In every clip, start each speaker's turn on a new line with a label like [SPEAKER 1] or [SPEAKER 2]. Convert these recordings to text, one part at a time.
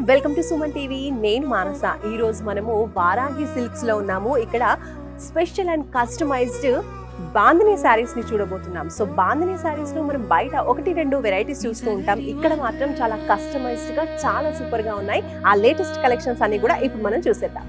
[SPEAKER 1] Welcome to Suman TV. నేను మానస. ఈ రోజు మనము వారాహి సిల్క్స్ లో ఉన్నాము. ఇక్కడ special and customized bandhani saris ని చూడబోతున్నాం. సో బాందినీ శారీస్ లో మనం బయట 1-2 వెరైటీస్ చూస్తూ ఉంటాం. ఇక్కడ మాత్రం చాలా కస్టమైజ్డ్ గా చాలా సూపర్ గా ఉన్నాయి. ఆ లేటెస్ట్ కలెక్షన్స్ అన్ని కూడా ఇప్పుడు మనం చూసేద్దాం.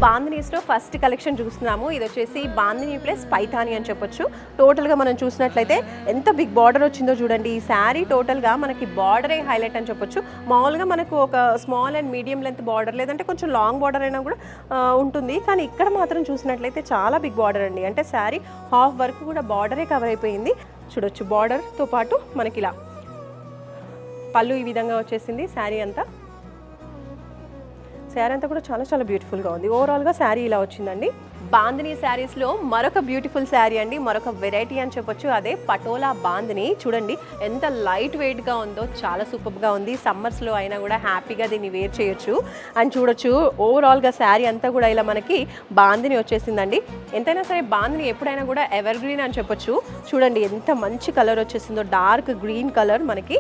[SPEAKER 1] బాందినీస్లో ఫస్ట్ కలెక్షన్ చూస్తున్నాము. ఇది వచ్చేసి బాందినీ ప్లస్ పైతాని అని చెప్పొచ్చు. టోటల్గా మనం చూసినట్లయితే ఎంత బిగ్ బార్డర్ వచ్చిందో చూడండి. ఈ శారీ టోటల్గా మనకి బార్డరే హైలైట్ అని చెప్పొచ్చు. మామూలుగా మనకు ఒక small and medium length border లేదంటే కొంచెం లాంగ్ బార్డర్ అయినా కూడా ఉంటుంది. కానీ ఇక్కడ మాత్రం చూసినట్లయితే చాలా బిగ్ బార్డర్ అండి. అంటే శారీ హాఫ్ వరకు కూడా బార్డరే కవర్ అయిపోయింది. చూడొచ్చు బార్డర్తో పాటు మనకి ఇలా పళ్ళు ఈ విధంగా వచ్చేసింది. శారీ అంతా కూడా చాలా చాలా బ్యూటిఫుల్గా ఉంది. ఓవరాల్గా శారీ ఇలా వచ్చిందండి. బాందినీ శారీస్లో మరొక బ్యూటిఫుల్ శారీ అండి, మరొక వెరైటీ అని చెప్పొచ్చు. అదే పటోలా బాందినీ. చూడండి ఎంత లైట్ వెయిట్గా ఉందో, చాలా సూపర్గా ఉంది. సమ్మర్స్లో అయినా కూడా హ్యాపీగా దీన్ని వేర్ చేయొచ్చు. అండ్ చూడొచ్చు ఓవరాల్గా శారీ అంతా కూడా ఇలా మనకి బాందినీ వచ్చేసిందండి. ఎంతైనా సరే బాందినీ ఎప్పుడైనా కూడా ఎవర్ గ్రీన్ అని చెప్పొచ్చు. చూడండి ఎంత మంచి కలర్ వచ్చేసిందో, డార్క్ గ్రీన్ కలర్ మనకి.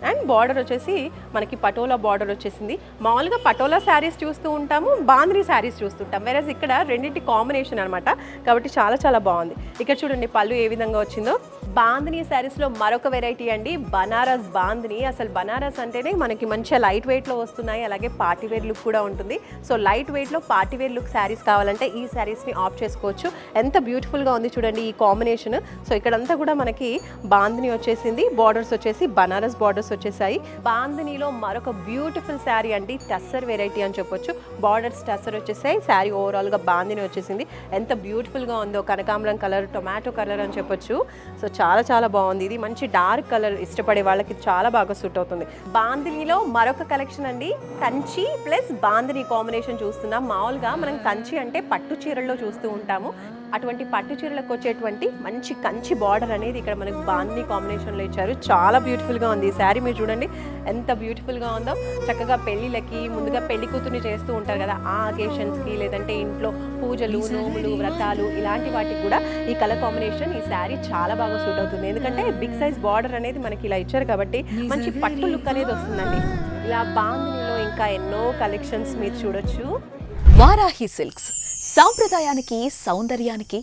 [SPEAKER 1] అండ్ బార్డర్ వచ్చేసి మనకి పటోలా బార్డర్ వచ్చేసింది. మామూలుగా పటోలా శారీస్ చూస్తూ ఉంటాము, బాందినీ శారీస్ చూస్తుంటాం. వేరేస్ ఇక్కడ రెండింటి కాంబినేషన్ అనమాట. కాబట్టి చాలా చాలా బాగుంది. ఇక్కడ చూడండి పళ్ళు ఏ విధంగా వచ్చిందో. బాందినీ శారీస్లో మరొక వెరైటీ అండి, బనారస్ బాందినీ. అసలు బనారస్ అంటేనే మనకి మంచిగా లైట్ వెయిట్లో వస్తున్నాయి. అలాగే పార్టీవేర్ లుక్ కూడా ఉంటుంది. సో లైట్ వెయిట్లో పార్టీవేర్ లుక్ శారీస్ కావాలంటే ఈ శారీస్ని ఆప్ట్ చేసుకోవచ్చు. ఎంత బ్యూటిఫుల్గా ఉంది చూడండి ఈ కాంబినేషన్. సో ఇక్కడంతా కూడా మనకి బాందినీ వచ్చేసింది. బార్డర్స్ వచ్చేసి బనారస్ బార్డర్స్ వచ్చేసాయి. బాందినీలో మరొక బ్యూటిఫుల్ శారీ అండి, టస్సర్ వెరైటీ అని చెప్పొచ్చు. బార్డర్స్ టస్సర్ వచ్చేసాయి. శారీ ఓవరాల్గా బాందినీ వచ్చేసింది. ఎంత బ్యూటిఫుల్గా ఉందో, కనకాంబరం కలర్, టొమాటో కలర్ అని చెప్పొచ్చు. సో చాలా చాలా బాగుంది. ఇది మంచి డార్క్ కలర్ ఇష్టపడే వాళ్ళకి చాలా బాగా సూట్ అవుతుంది. బాందినీలో మరొక కలెక్షన్ అండి, కంచి ప్లస్ బాందినీ కాంబినేషన్ చూస్తున్నాం. మామూలుగా మనం కంచి అంటే పట్టు చీరల్లో చూస్తూ ఉంటాము. అటువంటి పట్టు చీరలకు వచ్చేటువంటి మంచి కంచి బార్డర్ అనేది ఇక్కడ మనకు బాందినీ కాంబినేషన్లో ఇచ్చారు. చాలా బ్యూటిఫుల్గా ఉంది ఈ శారీ. మీరు చూడండి ఎంత బ్యూటిఫుల్గా ఉందో. చక్కగా పెళ్ళిళ్ళకి ముందుగా పెళ్లి కూతుర్ని చేస్తూ ఉంటారు కదా, ఆ అకేషన్స్కి లేదంటే ఇంట్లో పూజలు, నోములు, వ్రతాలు ఇలాంటి వాటికి కూడా ఈ కలర్ కాంబినేషన్, ఈ శారీ చాలా బాగా సూట్ అవుతుంది. ఎందుకంటే బిగ్ సైజ్ బార్డర్ అనేది మనకి ఇలా ఇచ్చారు కాబట్టి మంచి పట్టు లుక్ అనేది వస్తుందండి. ఇలా బాందినీలో ఇంకా ఎన్నో కలెక్షన్స్ మీరు చూడొచ్చు.
[SPEAKER 2] వారాహి సిల్క్స్ సాంప్రదాయానికి, సౌందర్యానికి